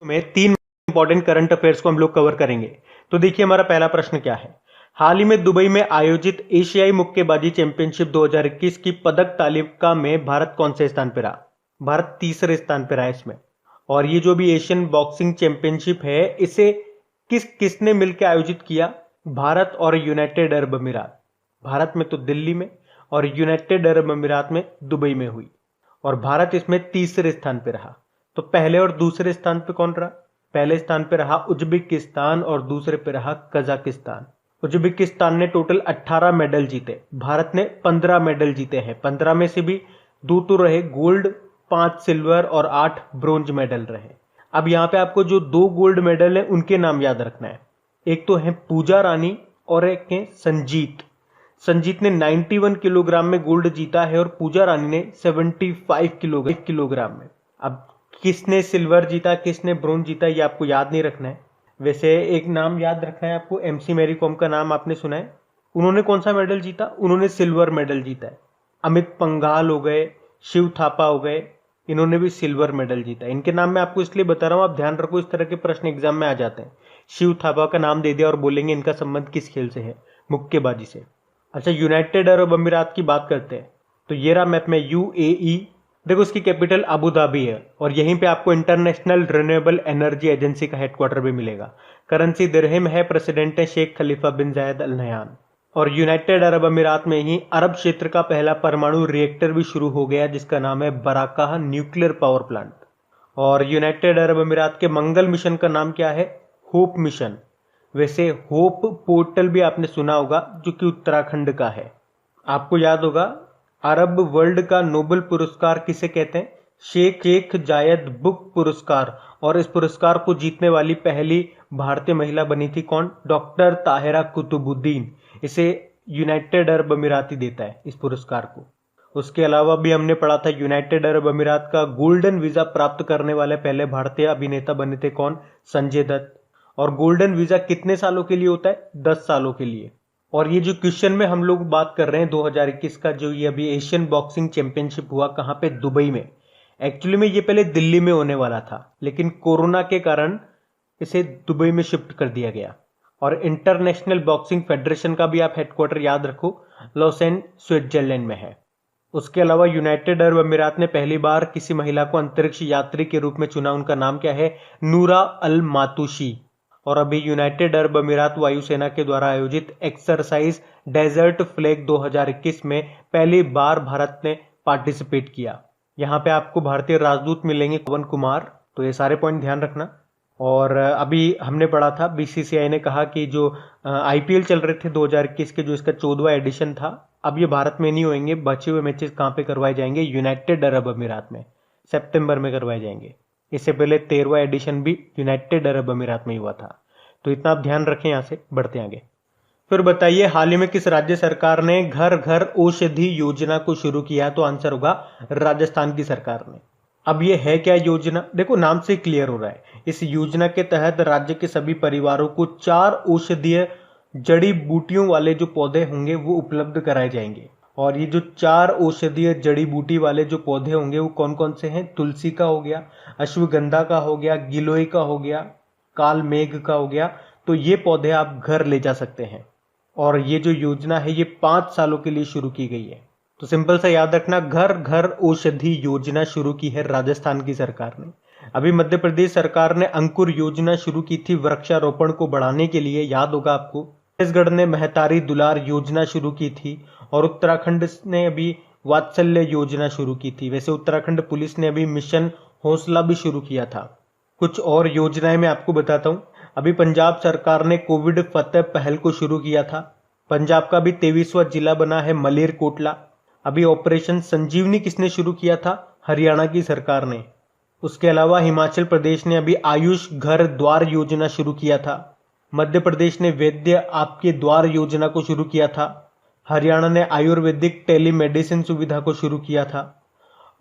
में 3 important current affairs को हम लोग कवर करेंगे। तो देखिए हमारा पहला प्रश्न क्या है। हाल ही में दुबई में आयोजित एशियाई मुक्केबाजी चैंपियनशिप 2021 की पदक तालिका में भारत कौन से स्थान पर रहा? भारत तीसरे स्थान पर रहा इसमें। और ये जो भी एशियन बॉक्सिंग चैंपियनशिप है इसे किसने मिलकर आयोजित किया? भारत और यूनाइटेड अरब अमीरात। भारत में तो दिल्ली में और यूनाइटेड अरब अमीरात में दुबई में हुई और भारत इसमें तीसरे स्थान पर रहा। तो पहले और दूसरे स्थान पे कौन रहा? पहले स्थान पे रहा उज्बेकिस्तान और दूसरे पे रहा कजाकिस्तान। उज्बेकिस्तान ने टोटल 18 मेडल जीते, भारत ने 15 मेडल जीते हैं। 15 में से भी 2 तो रहे गोल्ड, 5 सिल्वर और 8 ब्रोंज मेडल रहे। अब यहाँ पे आपको जो 2 गोल्ड मेडल है उनके नाम याद रखना है। एक तो है पूजा रानी और एक है संजीत। संजीत ने 91 किलोग्राम में गोल्ड जीता है और पूजा रानी ने 75 किलोग्राम में। अब किसने सिल्वर जीता, किसने ब्रोंज जीता, ये आपको याद नहीं रखना है। वैसे एक नाम याद रखना है आपको, एमसी मैरी कॉम का नाम आपने सुना है। उन्होंने कौन सा मेडल जीता? उन्होंने सिल्वर मेडल जीता है। अमित पंघाल हो गए, शिव थापा हो गए, इन्होंने भी सिल्वर मेडल जीता है। इनके नाम मैं आपको इसलिए बता रहा हूं, आप ध्यान रखो, इस तरह के प्रश्न एग्जाम में आ जाते हैं। शिव थापा का नाम दे दिया और बोलेंगे इनका संबंध किस खेल से है? मुक्केबाजी से। अच्छा, यूनाइटेड अरब अमीरात की बात करते हैं तो ये रहा मैप में यूएई। देखो इसकी कैपिटल अबू धाबी है और यहीं पे आपको इंटरनेशनल रिन्यूएबल एनर्जी एजेंसी का हेडक्वार्टर भी मिलेगा। करेंसी दिरहम है, प्रेसिडेंट है शेख खलीफा बिन जायद अल नहयान। और यूनाइटेड अरब अमीरात में ही अरब क्षेत्र का पहला परमाणु रिएक्टर भी शुरू हो गया जिसका नाम है बराकाह न्यूक्लियर पावर प्लांट। और यूनाइटेड अरब अमीरात के मंगल मिशन का नाम क्या है? Hope mission. वैसे होप पोर्टल भी आपने सुना होगा जो कि उत्तराखंड का है। आपको याद होगा अरब वर्ल्ड का नोबेल पुरस्कार किसे कहते हैं? शेख जायद बुक पुरस्कार। और इस पुरस्कार को जीतने वाली पहली भारतीय महिला बनी थी कौन? डॉक्टर ताहिरा कुतुबुद्दीन। इसे यूनाइटेड अरब अमीरात ही देता है इस पुरस्कार को। उसके अलावा भी हमने पढ़ा था यूनाइटेड अरब अमीरात का गोल्डन वीजा प्राप्त करने वाले पहले भारतीय अभिनेता बने थे कौन? संजय दत्त। और गोल्डन वीजा कितने सालों के लिए होता है? 10 सालों के लिए। और ये जो क्वेश्चन में हम लोग बात कर रहे हैं 2021 का, जो ये अभी एशियन बॉक्सिंग चैंपियनशिप हुआ, कहां पे? दुबई में। एक्चुअली में ये पहले दिल्ली में होने वाला था लेकिन कोरोना के कारण इसे दुबई में शिफ्ट कर दिया गया। और इंटरनेशनल बॉक्सिंग फेडरेशन का भी आप हेडक्वार्टर याद रखो, लॉसेन स्विट्जरलैंड में है। उसके अलावा यूनाइटेड अरब अमीरात ने पहली बार किसी महिला को अंतरिक्ष यात्री के रूप में चुना, उनका नाम क्या है? नूरा अल मातुशी। और अभी यूनाइटेड अरब अमीरात वायुसेना के द्वारा आयोजित एक्सरसाइज डेजर्ट फ्लैग 2021 में पहली बार भारत ने पार्टिसिपेट किया। यहाँ पे आपको भारतीय राजदूत मिलेंगे पवन कुमार। तो ये सारे पॉइंट ध्यान रखना। और अभी हमने पढ़ा था बीसीसीआई ने कहा कि जो आईपीएल चल रहे थे 2021 के, जो इसका 14वां एडिशन था, अब ये भारत में नहीं होंगे। बचे हुए मैचेस कहाँ पे करवाए जाएंगे? यूनाइटेड अरब अमीरात में, सितंबर में करवाए जाएंगे। इससे पहले 13वां एडिशन भी यूनाइटेड अरब अमीरात में ही हुआ था। तो इतना आप ध्यान रखें। यहाँ से बढ़ते आगे। फिर बताइए हाल ही में किस राज्य सरकार ने घर घर औषधि योजना को शुरू किया? तो आंसर होगा राजस्थान की सरकार ने। अब ये है क्या योजना? देखो नाम से क्लियर हो रहा है। इस योजना के तहत राज्य के सभी परिवारों को 4 औषधीय जड़ी बूटियों वाले जो पौधे होंगे वो उपलब्ध कराए जाएंगे। और ये जो 4 औषधीय जड़ी बूटी वाले जो पौधे होंगे वो कौन कौन से हैं? तुलसी का हो गया, अश्वगंधा का हो गया, गिलोय का हो गया, काल मेघ का हो गया। तो ये पौधे आप घर ले जा सकते हैं। और ये जो योजना है ये 5 सालों के लिए शुरू की गई है। तो सिंपल सा याद रखना, घर घर औषधि योजना शुरू की है राजस्थान की सरकार ने। अभी मध्य प्रदेश सरकार ने अंकुर योजना शुरू की थी वृक्षारोपण को बढ़ाने के लिए, याद होगा आपको। छत्तीसगढ़ ने महतारी दुलार योजना शुरू की थी और उत्तराखंड ने अभी वात्सल्य योजना शुरू की थी। वैसे उत्तराखंड पुलिस ने अभी मिशन हौसला भी शुरू किया था। कुछ और योजनाएं मैं आपको बताता हूं। अभी पंजाब सरकार ने कोविड फतेह पहल को शुरू किया था। पंजाब का भी 23वां जिला बना है मलेरकोटला। अभी ऑपरेशन संजीवनी किसने शुरू किया था? हरियाणा की सरकार ने। उसके अलावा हिमाचल प्रदेश ने अभी आयुष घर द्वार योजना शुरू किया था। मध्य प्रदेश ने वैद्य आपके द्वार योजना को शुरू किया था। हरियाणा ने आयुर्वेदिक टेलीमेडिसिन सुविधा को शुरू किया था।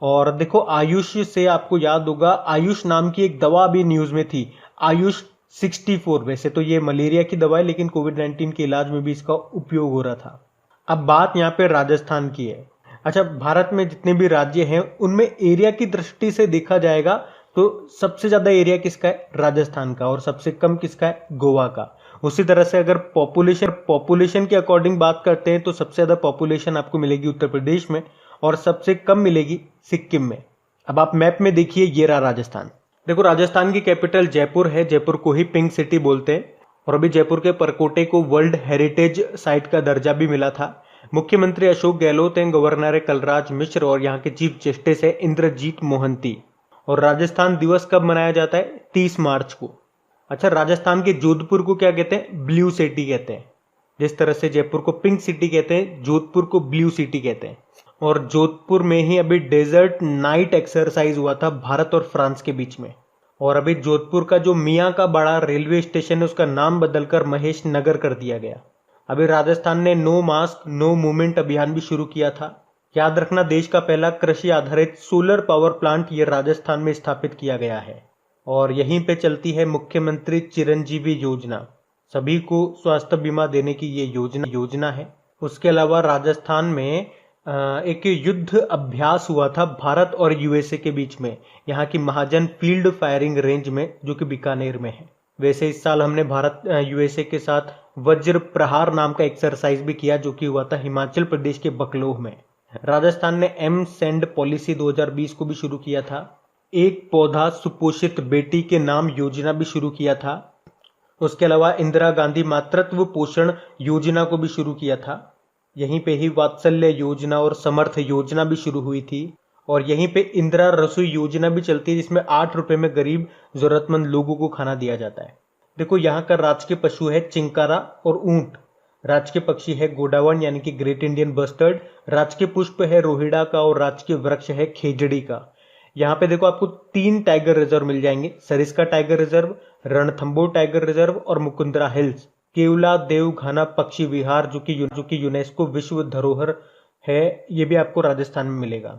और देखो आयुष से आपको याद होगा, आयुष नाम की एक दवा अभी न्यूज में थी, आयुष 64। वैसे तो ये मलेरिया की दवा है लेकिन कोविड-19 के इलाज में भी इसका उपयोग हो रहा था। अब बात यहाँ पे राजस्थान की है। अच्छा, भारत में जितने भी राज्य हैं उनमें एरिया की दृष्टि से देखा जाएगा तो सबसे ज्यादा एरिया किसका है? राजस्थान का। और सबसे कम किसका है? गोवा का। उसी तरह से अगर पॉपुलेशन के अकॉर्डिंग बात करते हैं तो सबसे ज्यादा पॉपुलेशन आपको मिलेगी उत्तर प्रदेश में और सबसे कम मिलेगी सिक्किम में। अब आप मैप में देखिए, ये रहा राजस्थान। देखो, राजस्थान की कैपिटल जयपुर है, जयपुर को ही पिंक सिटी बोलते हैं। और अभी जयपुर के परकोटे को वर्ल्ड हेरिटेज साइट का दर्जा भी मिला था। मुख्यमंत्री अशोक गहलोत हैं, गवर्नर है कलराज मिश्र और यहाँ के चीफ जस्टिस है इंद्रजीत मोहंती। और राजस्थान दिवस कब मनाया जाता है? 30 मार्च को। अच्छा, राजस्थान के जोधपुर को क्या कहते हैं? ब्लू सिटी कहते हैं। जिस तरह से जयपुर को पिंक सिटी कहते हैं, जोधपुर को ब्लू सिटी कहते हैं। और जोधपुर में ही अभी डेजर्ट नाइट एक्सरसाइज हुआ था भारत और फ्रांस के बीच में। और अभी जोधपुर का जो मियाँ का बड़ा रेलवे स्टेशन है उसका नाम बदलकर महेश नगर कर दिया गया। अभी राजस्थान ने नो मास्क नो मूवमेंट अभियान भी शुरू किया था। याद रखना, देश का पहला कृषि आधारित सोलर पावर प्लांट ये राजस्थान में स्थापित किया गया है। और यहीं पे चलती है मुख्यमंत्री चिरंजीवी योजना। सभी को स्वास्थ्य बीमा देने की ये योजना है। उसके अलावा राजस्थान में एक युद्ध अभ्यास हुआ था भारत और यूएसए के बीच में, यहाँ की महाजन फील्ड फायरिंग रेंज में, जो कि बीकानेर में है। वैसे इस साल हमने भारत यूएसए के साथ वज्र प्रहार नाम का एक्सरसाइज भी किया, जो कि हुआ था हिमाचल प्रदेश के बकलोह में। राजस्थान ने एम सेंड पॉलिसी 2020 को भी शुरू किया था। एक पौधा सुपोषित बेटी के नाम योजना भी शुरू किया था। उसके अलावा इंदिरा गांधी मातृत्व पोषण योजना को भी शुरू किया था। यहीं पे ही वात्सल्य योजना और समर्थ योजना भी शुरू हुई थी। और यहीं पे इंदिरा रसोई योजना भी चलती है, जिसमें 8 रुपए में गरीब जरूरतमंद लोगों को खाना दिया जाता है। देखो, यहाँ का राजकीय पशु है चिंकारा और ऊंट। राजकीय पक्षी है गोडावण यानी कि ग्रेट इंडियन बस्टर्ड। राजकीय पुष्प है रोहिड़ा का और राजकीय वृक्ष है खेजड़ी का। यहाँ पे देखो, आपको 3 टाइगर रिजर्व मिल जाएंगे, Sariska tiger reserve, Ranthambore tiger reserve और मुकुंदरा हिल्स। केवला देवघाना पक्षी विहार जो कि यूनेस्को विश्व धरोहर है, ये भी आपको राजस्थान में मिलेगा।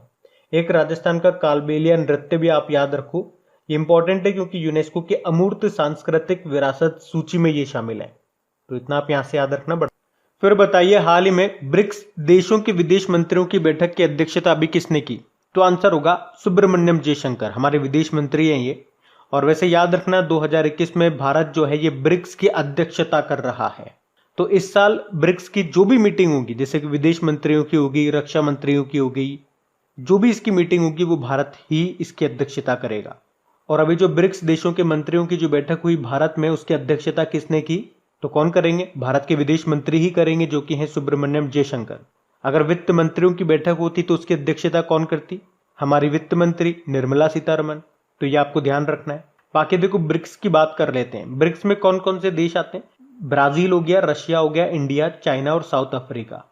एक राजस्थान का कालबेलिया नृत्य भी आप याद रखो, ये इंपॉर्टेंट है क्योंकि यूनेस्को के अमूर्त सांस्कृतिक विरासत सूची में ये शामिल है। तो इतना आप यहाँ से याद रखना। फिर बताइए, हाल ही में ब्रिक्स देशों के विदेश मंत्रियों की बैठक की अध्यक्षता अभी किसने की? तो आंसर होगा सुब्रमण्यम जयशंकर, हमारे विदेश मंत्री हैं ये। और वैसे याद रखना, 2021 में भारत जो है ये ब्रिक्स की अध्यक्षता कर रहा है। तो इस साल ब्रिक्स की जो भी मीटिंग होगी, जैसे कि विदेश मंत्रियों की होगी, रक्षा मंत्रियों की होगी, जो भी इसकी मीटिंग होगी वो भारत ही इसकी अध्यक्षता करेगा। और अभी जो ब्रिक्स देशों के मंत्रियों की जो बैठक हुई भारत में, उसकी अध्यक्षता किसने की? तो कौन करेंगे? भारत के विदेश मंत्री ही करेंगे, जो कि हैं सुब्रमण्यम जयशंकर। अगर वित्त मंत्रियों की बैठक होती तो उसकी अध्यक्षता कौन करती? हमारी वित्त मंत्री निर्मला सीतारमन। तो ये आपको ध्यान रखना है। बाकी देखो, ब्रिक्स की बात कर लेते हैं। ब्रिक्स में कौन कौन से देश आते हैं? ब्राजील हो गया, रशिया हो गया, इंडिया, चाइना और साउथ अफ्रीका।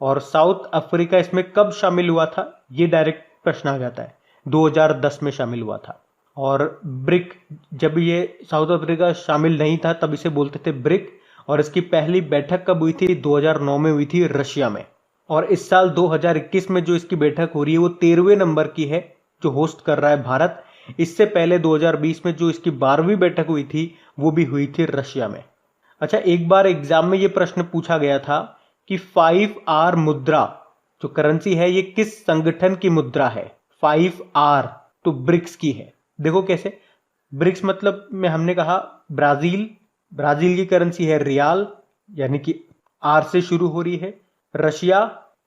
और साउथ अफ्रीका इसमें कब शामिल हुआ था? ये डायरेक्ट प्रश्न आ जाता है। 2010 में शामिल हुआ था। और ब्रिक, जब ये साउथ अफ्रीका शामिल नहीं था तब इसे बोलते थे ब्रिक। और इसकी पहली बैठक कब हुई थी? 2009 में हुई थी रशिया में। और इस साल 2021 में जो इसकी बैठक हो रही है वो 13वें नंबर की है, जो होस्ट कर रहा है भारत। इससे पहले 2020 में जो इसकी 12वीं बैठक हुई थी वो भी हुई थी रशिया में। अच्छा, एक बार एग्जाम में ये प्रश्न पूछा गया था कि 5R मुद्रा जो करेंसी है ये किस संगठन की मुद्रा है? 5R तो ब्रिक्स की है। देखो कैसे, ब्रिक्स मतलब में हमने कहा ब्राजील की करेंसी है रियाल, यानी कि आर से शुरू हो रही है। रशिया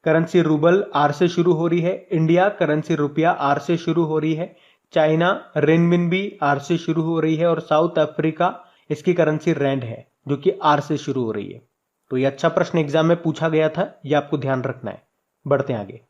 करेंसी रूबल, आर से शुरू हो रही है। इंडिया करेंसी रुपया, आर से शुरू हो रही है। चाइना रेनमिनबी, आर से शुरू हो रही है। और साउथ अफ्रीका इसकी करेंसी रैंड है, जो कि आर से शुरू हो रही है। तो ये अच्छा प्रश्न एग्जाम में पूछा गया था, ये आपको ध्यान रखना है। बढ़ते हैं आगे।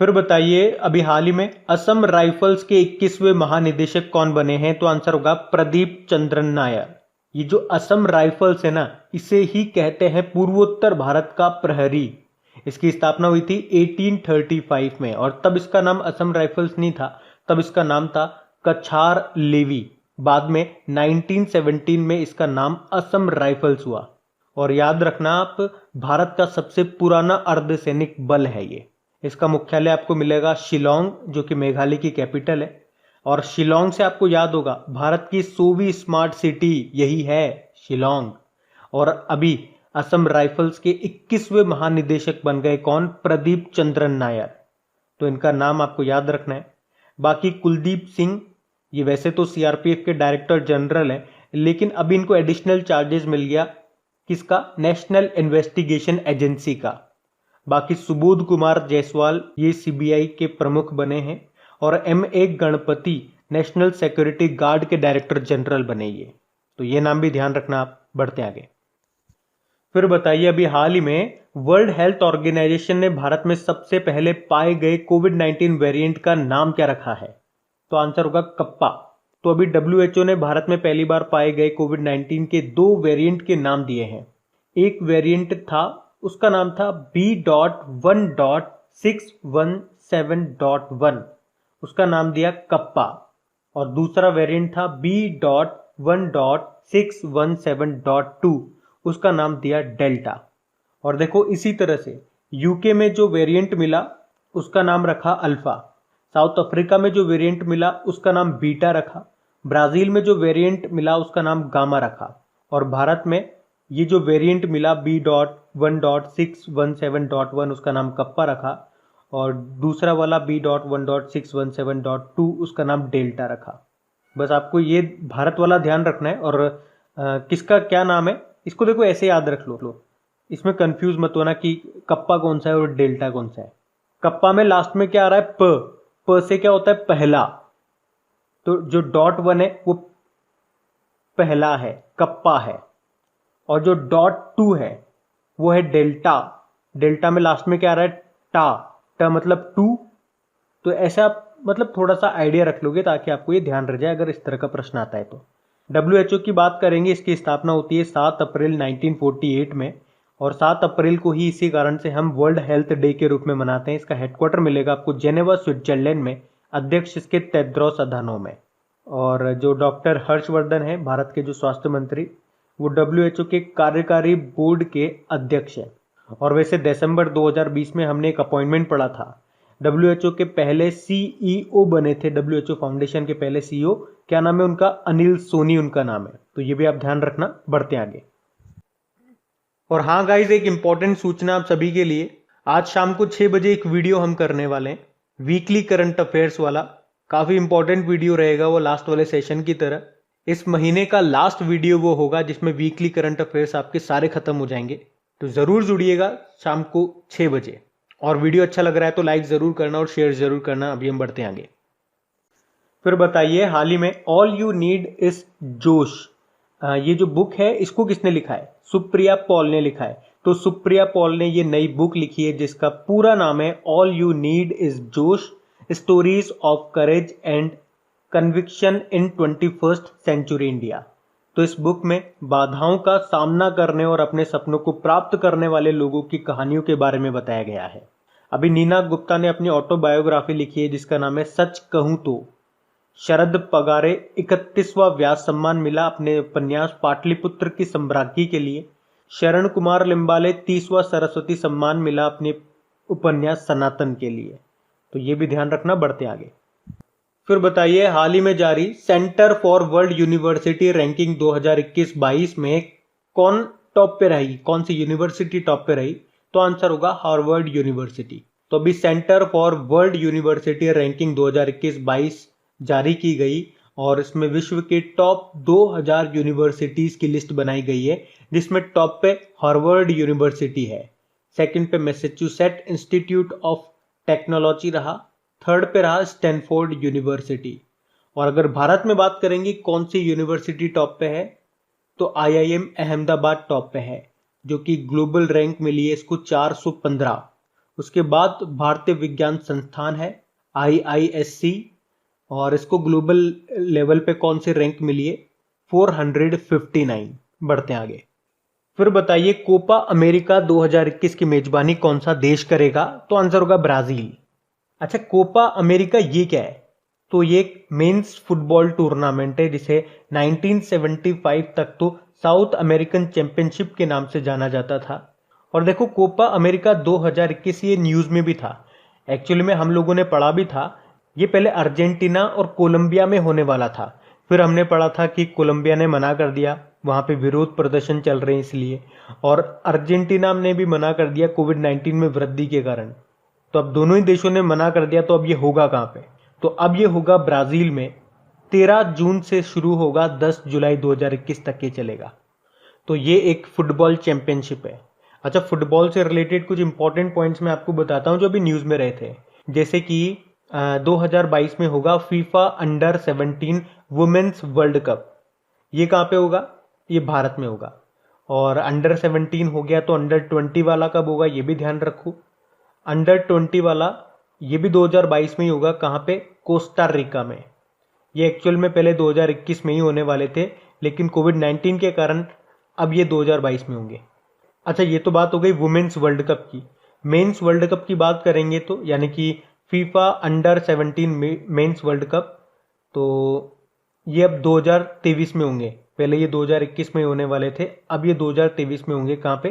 फिर बताइए, अभी हाल ही में असम राइफल्स के 21वें महानिदेशक कौन बने हैं? तो आंसर होगा प्रदीप चंद्रन नायर। ये जो असम राइफल्स है ना, इसे ही कहते हैं पूर्वोत्तर भारत का प्रहरी। इसकी स्थापना हुई थी 1835 में। और तब इसका नाम असम राइफल्स नहीं था, तब इसका नाम था कछार लेवी। बाद में 1917 में इसका नाम असम राइफल्स हुआ। और याद रखना आप, भारत का सबसे पुराना अर्धसैनिक बल है ये। इसका मुख्यालय आपको मिलेगा शिलोंग, जो कि मेघालय की कैपिटल है। और शिलोंग से आपको याद होगा, भारत की 100वीं स्मार्ट सिटी यही है, शिलोंग। और अभी असम राइफल्स के 21वें महानिदेशक बन गए कौन? प्रदीप चंद्रन नायर। तो इनका नाम आपको याद रखना है। बाकी कुलदीप सिंह, ये वैसे तो सीआरपीएफ के डायरेक्टर जनरल है, लेकिन अभी इनको एडिशनल चार्जेस मिल गया, किसका? नेशनल इन्वेस्टिगेशन एजेंसी का। बाकी सुबोध कुमार जायसवाल ये सीबीआई के प्रमुख बने हैं, और M.A. Ganpati national security guard के डायरेक्टर जनरल बने ये। तो ये नाम भी ध्यान रखना आप। बढ़ते आगे। फिर बताइए, अभी हाल ही में वर्ल्ड हेल्थ ऑर्गेनाइजेशन ने भारत में सबसे पहले पाए गए कोविड-19 वेरिएंट का नाम क्या रखा है? तो आंसर होगा कप्पा। तो अभी WHO ने भारत में पहली बार पाए गए कोविड-19 के 2 वेरिएंट के नाम दिए हैं। एक वेरिएंट था, उसका नाम था B.1.617.1, उसका नाम दिया कप्पा। और दूसरा वेरिएंट था B.1.617.2, उसका नाम दिया डेल्टा। और देखो इसी तरह से यूके में जो वेरिएंट मिला उसका नाम रखा अल्फा, साउथ अफ्रीका में जो वेरिएंट मिला उसका नाम बीटा रखा, ब्राजील में जो वेरिएंट मिला उसका नाम गामा रखा, और भारत में ये जो वेरिएंट मिला B.1.617.1 उसका नाम कप्पा रखा, और दूसरा वाला B.1.617.2 उसका नाम डेल्टा रखा। बस आपको ये भारत वाला ध्यान रखना है, और किसका क्या नाम है इसको देखो ऐसे याद रख लो, इसमें कंफ्यूज मत होना कि कप्पा कौन सा है और डेल्टा कौन सा है। कप्पा में लास्ट में क्या आ रहा है? प से क्या होता है? पहला। तो जो .1 है वो पहला है, कप्पा है, और जो .2 है वो है डेल्टा। डेल्टा में लास्ट में क्या आ रहा है? टा मतलब 2। तो ऐसा आप मतलब थोड़ा सा आइडिया रख लोगे ताकि आपको ये ध्यान रह जाए अगर इस तरह का प्रश्न आता है तो। WHO की बात करेंगे, इसकी स्थापना होती है 7 अप्रैल 1948 में, और 7 अप्रैल को ही इसी कारण से हम वर्ल्ड हेल्थ डे के रूप में मनाते हैं। इसका हेडक्वार्टर मिलेगा आपको जेनेवा स्विट्जरलैंड में, अध्यक्ष इसके टेड्रोस अधानोम है। और जो डॉक्टर हर्षवर्धन है भारत के जो स्वास्थ्य मंत्री, वो WHO के कार्यकारी बोर्ड के अध्यक्ष है। और वैसे दिसंबर 2020 में हमने एक अपॉइंटमेंट पढ़ा था, WHO के पहले CEO बने थे, WHO फाउंडेशन के पहले CEO, क्या नाम है उनका? अनिल सोनी उनका नाम है। तो ये भी आप ध्यान रखना। बढ़ते आगे। और हाँ गाइज, एक इंपॉर्टेंट सूचना आप सभी के लिए, आज शाम को 6 बजे एक वीडियो हम करने वाले हैं, वीकली करंट अफेयर्स वाला। काफी इंपॉर्टेंट वीडियो रहेगा वो, लास्ट वाले सेशन की तरह। इस महीने का लास्ट वीडियो वो होगा जिसमें वीकली करंट अफेयर्स आपके सारे खत्म हो जाएंगे। तो जरूर जुड़िएगा शाम को 6 बजे। और वीडियो अच्छा लग रहा है तो लाइक जरूर करना और शेयर जरूर करना। अभी हम बढ़ते हैं आगे। फिर बताइए, हाल ही में ऑल यू नीड इज जोश, ये जो बुक है इसको किसने लिखा है? सुप्रिया पॉल ने लिखा है। तो सुप्रिया पॉल ने ये नई बुक लिखी है जिसका पूरा नाम है all you need is Josh, stories of courage and conviction in 21st century India. तो इस बुक में बाधाओं का सामना करने और अपने सपनों को प्राप्त करने वाले लोगों की कहानियों के बारे में बताया गया है। अभी नीना गुप्ता ने अपनी ऑटोबायोग्राफी लिखी है जिसका नाम है सच कहूं तो। शरद पगारे 31वां व्यास सम्मान मिला अपने उपन्यास पाटलिपुत्र की सम्राज्ञी के लिए। शरण कुमार लिम्बाले 30वां सरस्वती सम्मान मिला अपने उपन्यास सनातन के लिए। तो ये भी ध्यान रखना। बढ़ते आगे। फिर बताइए, हाल ही में जारी centre for world university ranking 2021-22 में कौन टॉप पे रही? कौन सी यूनिवर्सिटी टॉप पे रही? तो आंसर होगा हार्वर्ड यूनिवर्सिटी। तो अभी centre for world university ranking 2021-22 जारी की गई और इसमें विश्व के टॉप 2000 यूनिवर्सिटीज की लिस्ट बनाई गई है जिसमें टॉप पे हार्वर्ड यूनिवर्सिटी है, सेकंड पे मैसेच्यूसेट इंस्टीट्यूट ऑफ टेक्नोलॉजी रहा, थर्ड पे रहा स्टैनफोर्ड यूनिवर्सिटी। और अगर भारत में बात करेंगे कौन सी यूनिवर्सिटी टॉप पे है तो IIM अहमदाबाद टॉप पे है जो कि ग्लोबल रैंक मिली है इसको 415। उसके बाद भारतीय विज्ञान संस्थान है IISc और इसको ग्लोबल लेवल पे कौन सी रैंक मिली है 459। बढ़ते हैं आगे। फिर बताइए, कोपा अमेरिका 2021 की मेजबानी कौन सा देश करेगा? तो आंसर होगा ब्राजील। अच्छा, कोपा अमेरिका ये क्या है? तो ये एक मेंस फुटबॉल टूर्नामेंट है जिसे 1975 तक तो साउथ अमेरिकन चैंपियनशिप के नाम से जाना जाता था। और देखो, कोपा अमेरिका 2021 ये न्यूज में भी था, एक्चुअली में हम लोगों ने पढ़ा भी था। ये पहले अर्जेंटीना और कोलंबिया में होने वाला था, फिर हमने पढ़ा था कि कोलंबिया ने मना कर दिया, वहां पे विरोध प्रदर्शन चल रहे हैं इसलिए, और अर्जेंटीना ने भी मना कर दिया कोविड-19 में वृद्धि के कारण। तो अब दोनों ही देशों ने मना कर दिया, तो अब ये होगा कहां पे? तो अब ये होगा ब्राजील में 13 जून से शुरू होगा, 10 जुलाई 2021 तक ये चलेगा। तो ये एक फुटबॉल चैंपियनशिप है। अच्छा, फुटबॉल से रिलेटेड कुछ इंपॉर्टेंट पॉइंट्स मैं आपको बताता हूँ जो अभी न्यूज़ में रहे थे। जैसे कि 2022 में होगा FIFA under 17 women's world cup. ये कहाँ पे होगा? ये भारत में होगा। और अंडर 17 हो गया तो अंडर 20 वाला कब होगा ये भी ध्यान रखो। अंडर 20 वाला ये भी 2022 में ही होगा। कहाँ पे? कोस्टा रिका में। ये एक्चुअल में पहले 2021 में ही होने वाले थे, लेकिन कोविड-19 के कारण अब ये 2022 में होंगे। अच्छा, ये तो बात हो गई वुमेन्स वर्ल्ड कप की। मेंस वर्ल्ड कप की बात करेंगे तो यानी कि FIFA under 17 mains world cup, तो ये अब 2023 में होंगे। पहले ये 2021 में होने वाले थे, अब ये 2023 में होंगे। कहाँ पे?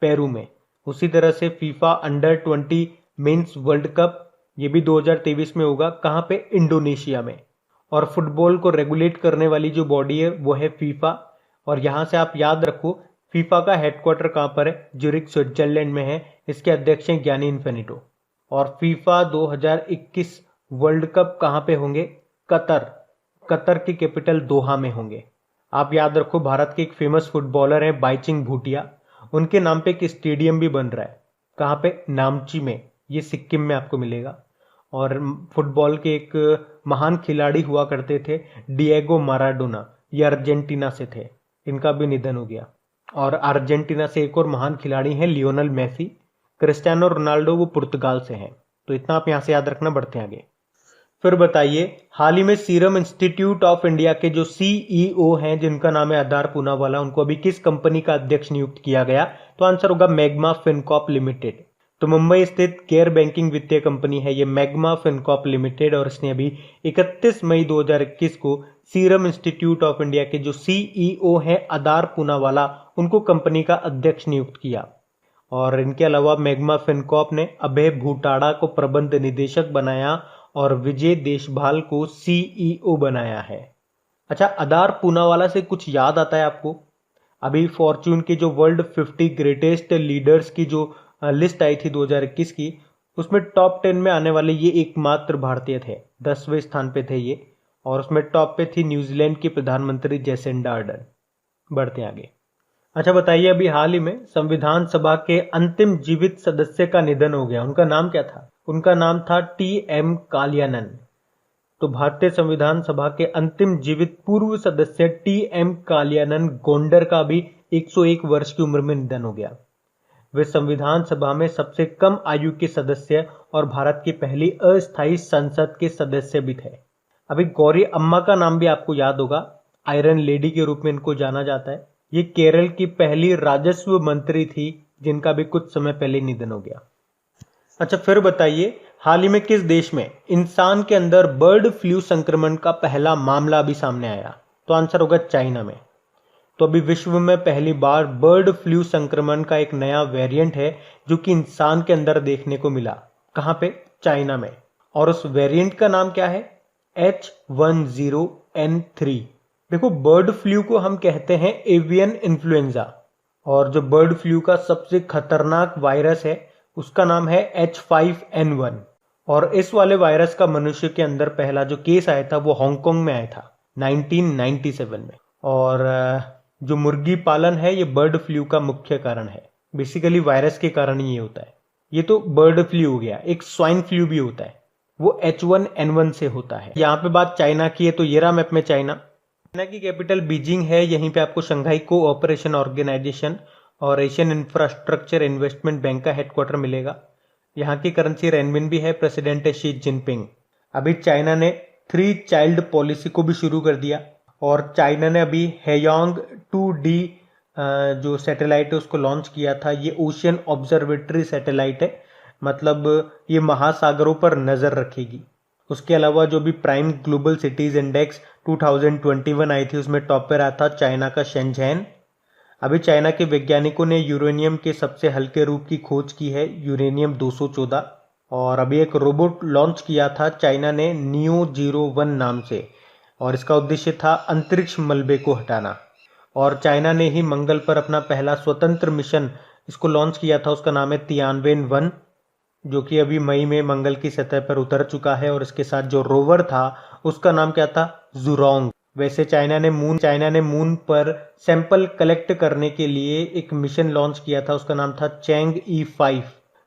पेरू में। उसी तरह से FIFA under 20 mains world cup ये भी 2023 में होगा। कहाँ पे? इंडोनेशिया में। और फुटबॉल को रेगुलेट करने वाली जो बॉडी है वो है फीफा। और यहाँ से आप याद रखो, फीफा का हेडक्वार्टर कहाँ पर है? ज्यूरिख स्विट्जरलैंड में है। इसके अध्यक्ष हैं गियानी इन्फेनिटो। और फीफा 2021 वर्ल्ड कप कहाँ पे होंगे? कतर। कतर की कैपिटल दोहा में होंगे। आप याद रखो, भारत के एक फेमस फुटबॉलर हैं बाईचुंग भूटिया, उनके नाम पे एक स्टेडियम भी बन रहा है। कहाँ पे? नामची में। ये सिक्किम में आपको मिलेगा। और फुटबॉल के एक महान खिलाड़ी हुआ करते थे डिएगो माराडोना, ये अर्जेंटीना से थे। इनका भी निधन हो गया। और अर्जेंटीना से एक और महान खिलाड़ी हैं लियोनेल मेसी। क्रिस्टियानो रोनाल्डो वो पुर्तगाल से हैं। तो इतना आप यहाँ से याद रखना, बढ़ते हैं आगे। फिर बताइए, हाल ही में सीरम इंस्टीट्यूट ऑफ इंडिया के जो सीईओ हैं जिनका नाम है अदार पूनावाला, उनको अभी किस कंपनी का अध्यक्ष नियुक्त किया गया? तो आंसर होगा मैग्मा फिनकॉर्प लिमिटेड। तो मुंबई स्थित गैर बैंकिंग वित्तीय कंपनी है ये मैग्मा फिनकॉर्प लिमिटेड, और इसने अभी 31 मई 2021 को सीरम इंस्टीट्यूट ऑफ इंडिया के जो सीईओ हैं अदार पूनावाला, उनको कंपनी का अध्यक्ष नियुक्त किया। और इनके अलावा मैग्मा फिनकॉर्प ने अभय भूटाड़ा को प्रबंध निदेशक बनाया और विजय देशभाल को सीईओ बनाया है। अच्छा, अदार पूनावाला से कुछ याद आता है आपको? अभी फॉर्च्यून की जो वर्ल्ड 50 ग्रेटेस्ट लीडर्स की जो लिस्ट आई थी 2021 की, उसमें टॉप 10 में आने वाले ये एकमात्र भारतीय थे। 10वें स्थान पे थे ये। और उसमें टॉप पे थी न्यूजीलैंड की प्रधानमंत्री जेसिंडा अर्डर्न। बढ़ते हैं आगे। अच्छा बताइए, अभी हाल ही में संविधान सभा के अंतिम जीवित सदस्य का निधन हो गया। उनका नाम क्या था? उनका नाम था टी.एम. कालियानन। तो भारतीय संविधान सभा के अंतिम जीवित पूर्व सदस्य टी.एम. कालियानन गोंडर का भी 101 वर्ष की उम्र में निधन हो गया। वे संविधान सभा में सबसे कम आयु के सदस्य और भारत की पहली अस्थायी संसद के सदस्य भी थे। अभी गौरी अम्मा का नाम भी आपको याद होगा, आयरन लेडी के रूप में इनको जाना जाता है। ये केरल की पहली राजस्व मंत्री थी जिनका भी कुछ समय पहले निधन हो गया। अच्छा, फिर बताइए, हाल ही में किस देश में इंसान के अंदर बर्ड फ्लू संक्रमण का पहला मामला अभी सामने आया? तो आंसर होगा चाइना में। तो अभी विश्व में पहली बार बर्ड फ्लू संक्रमण का एक नया वेरिएंट है जो कि इंसान के अंदर देखने को मिला। कहाँ पे? चाइना में। और उस वेरिएंट का नाम क्या है? H10N3। देखो, बर्ड फ्लू को हम कहते हैं एवियन इन्फ्लुएंजा, और जो बर्ड फ्लू का सबसे खतरनाक वायरस है उसका नाम है H5N1। और इस वाले वायरस का मनुष्य के अंदर पहला जो केस आया था वो हांगकांग में आया था 1997 में। और जो मुर्गी पालन है ये बर्ड फ्लू का मुख्य कारण है। बेसिकली वायरस के कारण ही ये होता है। ये तो बर्ड फ्लू हो गया। एक स्वाइन फ्लू भी होता है, वो H1N1 से होता है। यहाँ पे बात चाइना की है, तो ये रहा मैप में चाइना। चाइना की कैपिटल बीजिंग है। यहीं पे आपको शंघाई कोऑपरेशन ऑर्गेनाइजेशन और एशियन इंफ्रास्ट्रक्चर इन्वेस्टमेंट बैंक का हेडक्वार्टर मिलेगा। यहाँ की करेंसी रेनमिन है। प्रेसिडेंट है शी जिनपिंग। अभी चाइना ने 3 चाइल्ड पॉलिसी को भी शुरू कर दिया। और चाइना ने अभी हेयोंग 2D जो सैटेलाइट है उसको लॉन्च किया था। ये ओशियन ऑब्जर्वेटरी सैटेलाइट है, मतलब ये महासागरों पर नजर रखेगी। उसके अलावा जो भी प्राइम ग्लोबल सिटीज इंडेक्स 2021 आई थी उसमें टॉप पे रहा था चाइना का शेंझेन। अभी चाइना के वैज्ञानिकों ने यूरेनियम के सबसे हल्के रूप की खोज की है, यूरेनियम 214। और अभी एक रोबोट लॉन्च किया था चाइना ने नियो 01 नाम से, और इसका उद्देश्य था अंतरिक्ष मलबे को हटाना। और चाइना ने ही मंगल पर अपना पहला स्वतंत्र मिशन इसको लॉन्च किया था, उसका नाम है तियानवेन-1, जो कि अभी मई में मंगल की सतह पर उतर चुका है। और इसके साथ जो रोवर था उसका नाम क्या था? जुरोंग। वैसे चाइना ने मून पर सैंपल कलेक्ट करने के लिए एक मिशन लॉन्च किया था, उसका नाम था चैंग-ई 5।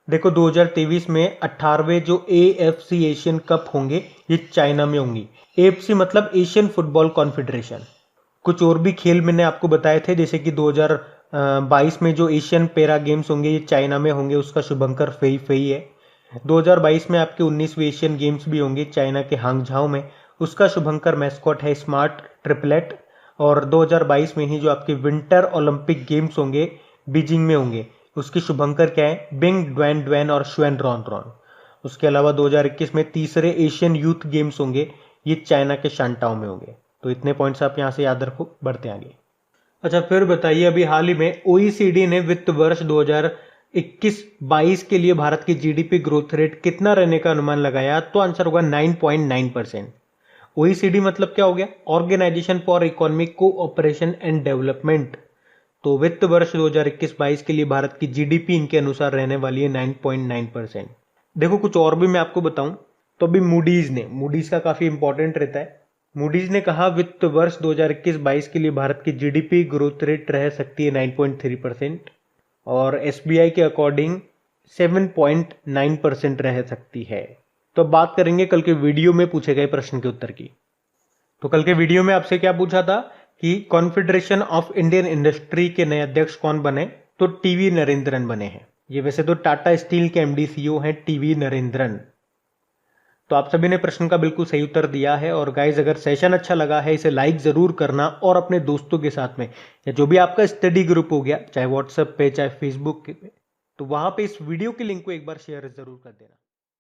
देखो 2023 में 18वें जो AFC एशियन कप होंगे ये चाइना में होंगी। AFC मतलब एशियन फुटबॉल कॉन्फेडरेशन। कुछ और भी खेल मैंने आपको बताए थे, जैसे कि 2022 में जो एशियन पैरा गेम्स होंगे ये चाइना में होंगे, उसका शुभंकर फेई फेई है। 2022 में आपके 19वें एशियन गेम्स भी होंगे चाइना के हांगझाओ में, उसका शुभंकर मैस्कॉट है स्मार्ट ट्रिपलेट। और 2022 में ही जो आपके विंटर ओलंपिक गेम्स होंगे बीजिंग में होंगे, उसकी शुभंकर क्या है? बिंग ड्वैन ड्वैन और श्वेन रॉन रॉन। उसके अलावा 2021 में तीसरे एशियन यूथ गेम्स होंगे, ये चाइना के शांटाओ में होंगे। तो इतने पॉइंट्स आप यहाँ से याद रखो, बढ़ते आगे। अच्छा फिर बताइए, अभी हाल ही में OECD ने वित्त वर्ष 2021-22 के लिए भारत की GDP ग्रोथ रेट कितना रहने का अनुमान लगाया? तो आंसर होगा 9.9%। OECD मतलब क्या हो गया? Organisation for economic cooperation and development. तो वित्त वर्ष 2021-22 के लिए भारत की GDP इनके अनुसार रहने वाली है 9.9%। देखो कुछ और भी मैं आपको बताऊं तो अभी मूडीज का काफी इंपॉर्टेंट रहता है। मूडीज ने कहा वित्त वर्ष 2021-22 के लिए भारत की GDP ग्रोथ रेट रह सकती है 9.3% और SBI के अकॉर्डिंग 7.9% रह सकती है। तो अब बात करेंगे कल के वीडियो में पूछे गए प्रश्न के उत्तर की। तो कल के वीडियो में आपसे क्या पूछा था कि कॉन्फेडरेशन ऑफ इंडियन इंडस्ट्री के नए अध्यक्ष कौन बने? तो टीवी नरेंद्रन बने हैं। ये वैसे तो टाटा स्टील के MD CEO हैं टीवी नरेंद्रन। तो आप सभी ने प्रश्न का बिल्कुल सही उत्तर दिया है। और गाइज अगर सेशन अच्छा लगा है इसे लाइक जरूर करना और अपने दोस्तों के साथ में, या जो भी आपका स्टडी ग्रुप हो गया चाहे व्हाट्सएप पे चाहे फेसबुक पे, तो वहां पे इस वीडियो के लिंक को एक बार शेयर जरूर कर देना।